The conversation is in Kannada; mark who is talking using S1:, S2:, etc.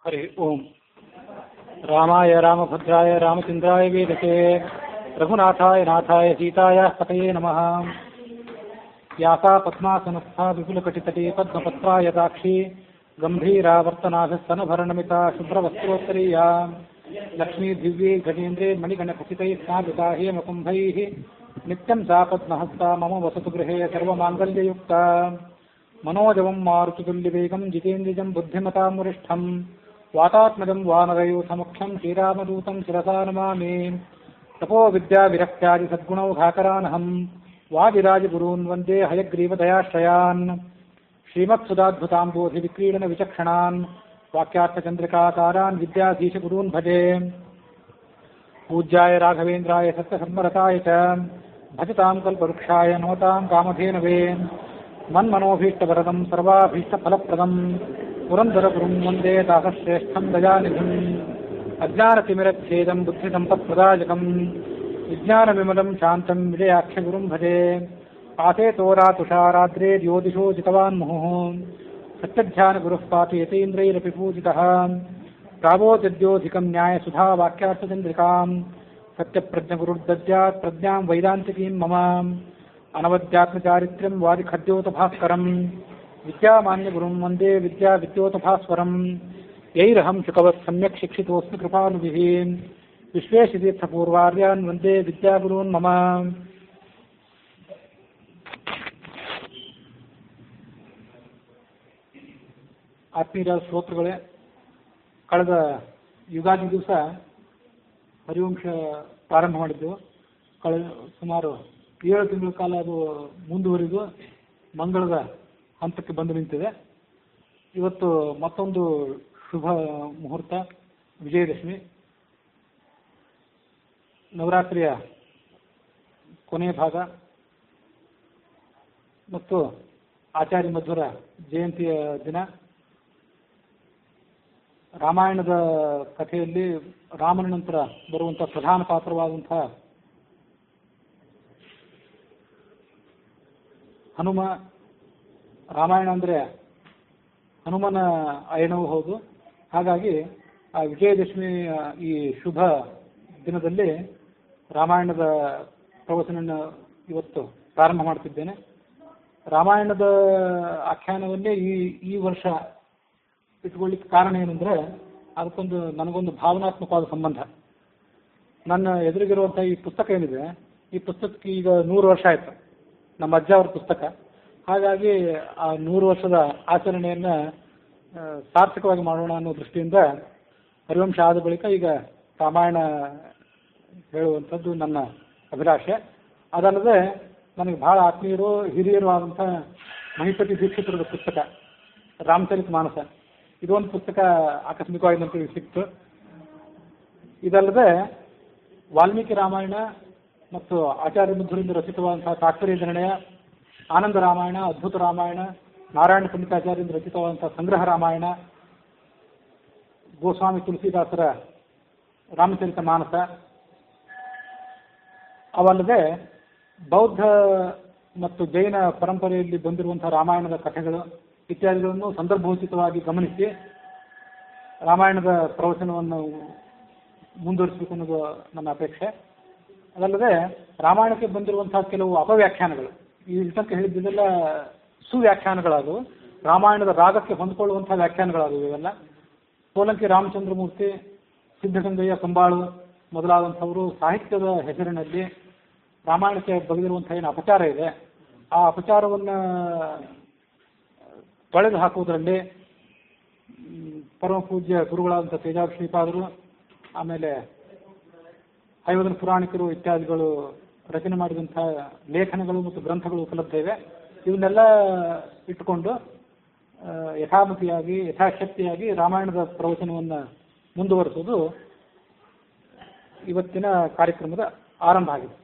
S1: हरि ओम। रामाय रामभद्राय रामचंद्राय वेदसे रघुनाथाय नाथाय सीताय पतये नमः। व्यासा पद्मासनस्था विपुलकटितटे पद्मपत्राय दाक्षी गंभीरावर्तनाभिस्तनभरणमिता शुभ्रवस्त्रोत्तरीया लक्ष्मी दिव्ये गजेन्द्रे मणिगणखचितैः स्नापिता हेमकुम्भैः नित्यं सा पद्महस्ता मम वसतु गृहे सर्वमाङ्गल्ययुक्ता। मनोजवं मारुततुल्यवेगं जितेन्द्रियं बुद्धिमतां वरिष्ठं वातात्मजं वानरयूथमुख्यं श्रीरामदूतं शिरसा नमामि। तपो विद्याविरक्त्यादि सद्गुणौघाकरानहं वादिराजगुरून् वन्दे हयग्रीवदयाश्रयान्। श्रीमत्सुधाद्भुताम्बोधिविक्रीडनविचक्षणान् वाक्यार्थचन्द्रिकाकारान् विद्याधीशगुरून् भजे। पूज्याय राघवेन्द्राय सत्यधर्मरताय च भजतां कल्पवृक्षाय नमतां कामधेनवे। मन्मनोभीष्टवरदं सर्वाभीष्टफलप्रदं पुरन्दरगुरुं वन्दे दासश्रेष्ठं दयानिधिम्। अज्ञानतिमिरच्छेदं बुद्धिसम्पत्प्रदायकं विज्ञानविमलं शान्तं विजयाख्यगुरुं भजे। आसेतोरातुषाराद्रे द्योदिशो जितवान् मुहुः सत्यध्यानगुरुः पातु यतीन्द्रैरपि पूजितः। प्रावोद्योधिकं न्यायसुधावाक्यार्थचन्द्रिकां सत्यप्रज्ञगुरुर्दद्यात् प्रज्ञां वैदान्तिकीं मम। अनवद्यात्मचारित्र्यं वादिखद्योतभास्करं विद्यामान्यगुरुं वन्दे विद्याविद्योतभास्वरं। यैरहं शुकवत् सम्यक् शिक्षितोऽस्मि कृपानुभिः विश्वेशतीर्थपूर्वार्यान् वन्दे विद्यागुरून् मम। ಆತ್ಮೀಯ ಶ್ರೋತೃಗಳೇ, ಕಳೆದ ಯುಗಾದಿ ದಿವಸ ಹರಿವಂಶ ಪ್ರಾರಂಭ ಮಾಡಿದ್ದೆವು. ಸುಮಾರು 7 ತಿಂಗಳ ಕಾಲ ಅದು ಮುಂದುವರಿದು ಮಂಗಳದ ಹಂತಕ್ಕೆ ಬಂದು ನಿಂತಿದೆ. ಇವತ್ತು ಮತ್ತೊಂದು ಶುಭ ಮುಹೂರ್ತ, ವಿಜಯದಶಮಿ, ನವರಾತ್ರಿಯ ಕೊನೆಯ ಭಾಗ ಮತ್ತು ಆಚಾರ್ಯ ಮಧ್ವರ ಜಯಂತಿಯ ದಿನ. ರಾಮಾಯಣದ ಕಥೆಯಲ್ಲಿ ರಾಮನ ನಂತರ ಬರುವಂಥ ಪ್ರಧಾನ ಪಾತ್ರವಾದಂಥ ಹನುಮ. ರಾಮಾಯಣ ಅಂದರೆ ಹನುಮನ ಅಯಣವೂ ಹೌದು. ಹಾಗಾಗಿ ಆ ವಿಜಯದಶಮಿ ಈ ಶುಭ ದಿನದಲ್ಲಿ ರಾಮಾಯಣದ ಪ್ರವಚನ ಇವತ್ತು ಪ್ರಾರಂಭ ಮಾಡ್ತಿದ್ದೇನೆ. ರಾಮಾಯಣದ ಆಖ್ಯಾನವನ್ನೇ ಈ ವರ್ಷ ಇಟ್ಕೊಳ್ಳಿಕ್ಕೆ ಕಾರಣ ಏನಂದರೆ, ನನಗೊಂದು ಭಾವನಾತ್ಮಕವಾದ ಸಂಬಂಧ. ನನ್ನ ಎದುರಿಗಿರುವಂಥ ಈ ಪುಸ್ತಕ ಏನಿದೆ, ಈ ಪುಸ್ತಕಕ್ಕೆ ಈಗ 100 ವರ್ಷ ಆಯಿತು, ನಮ್ಮ ಅಜ್ಜ ಅವ್ರ ಪುಸ್ತಕ. ಹಾಗಾಗಿ ಆ 100 ವರ್ಷದ ಆಚರಣೆಯನ್ನು ಸಾರ್ಥಕವಾಗಿ ಮಾಡೋಣ ಅನ್ನೋ ದೃಷ್ಟಿಯಿಂದ ಹರಿವಂಶ ಆದ ಬಳಿಕ ಈಗ ರಾಮಾಯಣ ಹೇಳುವಂಥದ್ದು ನನ್ನ ಅಭಿಲಾಷೆ. ಅದಲ್ಲದೆ ನನಗೆ ಬಹಳ ಆತ್ಮೀಯರು ಹಿರಿಯರು ಆದಂಥ ಮಹಿಪತಿ ದೀಕ್ಷಿತರದ ಪುಸ್ತಕ ರಾಮಚರಿತ ಮಾನಸ, ಇದೊಂದು ಪುಸ್ತಕ ಆಕಸ್ಮಿಕವಾಗಿ ನನಗೆ ಸಿಕ್ತು. ಇದಲ್ಲದೆ ವಾಲ್ಮೀಕಿ ರಾಮಾಯಣ ಮತ್ತು ಆಚಾರ್ಯ ಮಧ್ವರಿಂದ ರಚಿತವಾದಂತಹ ತಾತ್ಪರ್ಯ ನಿರ್ಣಯ, ಆನಂದ ರಾಮಾಯಣ, ಅದ್ಭುತ ರಾಮಾಯಣ, ನಾರಾಯಣ ಪಂಡಿತಾಚಾರ್ಯರಿಂದ ರಚಿತವಾದಂತಹ ಸಂಗ್ರಹ ರಾಮಾಯಣ, ಗೋಸ್ವಾಮಿ ತುಳಸಿದಾಸರ ರಾಮಚರಿತ ಮಾನಸ, ಅವಲ್ಲದೆ ಬೌದ್ಧ ಮತ್ತು ಜೈನ ಪರಂಪರೆಯಲ್ಲಿ ಬಂದಿರುವಂತಹ ರಾಮಾಯಣದ ಕಥೆಗಳು ಇತ್ಯಾದಿಗಳನ್ನು ಸಂದರ್ಭೋಚಿತವಾಗಿ ಗಮನಿಸಿ ರಾಮಾಯಣದ ಪ್ರವಚನವನ್ನು ಮುಂದುವರಿಸಬೇಕು ಅನ್ನೋದು ನನ್ನ ಅಪೇಕ್ಷೆ. ಅದಲ್ಲದೆ ರಾಮಾಯಣಕ್ಕೆ ಬಂದಿರುವಂತಹ ಕೆಲವು ಅಪವ್ಯಾಖ್ಯಾನಗಳು, ಈ ತನಕ ಹೇಳಿದ್ದೆಲ್ಲ ಸುವ್ಯಾಖ್ಯಾನಗಳಾದವು, ರಾಮಾಯಣದ ರಾಗಕ್ಕೆ ಹೊಂದಿಕೊಳ್ಳುವಂತಹ ವ್ಯಾಖ್ಯಾನಗಳಾದವು. ಇವೆಲ್ಲ ಸೋಲಂಕಿ ರಾಮಚಂದ್ರಮೂರ್ತಿ, ಸಿದ್ಧಗಂಗಯ್ಯ ಕಂಬಾಳು ಮೊದಲಾದಂಥವರು ಸಾಹಿತ್ಯದ ಹೆಸರಿನಲ್ಲಿ ರಾಮಾಯಣಕ್ಕೆ ಬಗೆದಿರುವಂಥ ಏನು ಅಪಚಾರ ಇದೆ, ಆ ಅಪಚಾರವನ್ನು ತೊಳೆದು ಹಾಕುವುದರಲ್ಲಿ ಪರಮ ಪೂಜ್ಯ ಗುರುಗಳಾದಂಥ ತೇಜಾವ ಶ್ರೀಪಾದರು, ಆಮೇಲೆ ಹೈವದನ ಪುರಾಣಿಕರು ಇತ್ಯಾದಿಗಳು ರಚನೆ ಮಾಡಿದಂಥ ಲೇಖನಗಳು ಮತ್ತು ಗ್ರಂಥಗಳು ಉಪಲಬ್ಧ ಇವೆ. ಇವನ್ನೆಲ್ಲ ಇಟ್ಟುಕೊಂಡು ಯಥಾಮತಿಯಾಗಿ ಯಥಾಶಕ್ತಿಯಾಗಿ ರಾಮಾಯಣದ ಪ್ರವಚನವನ್ನು ಮುಂದುವರಿಸುವುದು ಇವತ್ತಿನ ಕಾರ್ಯಕ್ರಮದ ಆರಂಭ ಆಗಿದೆ.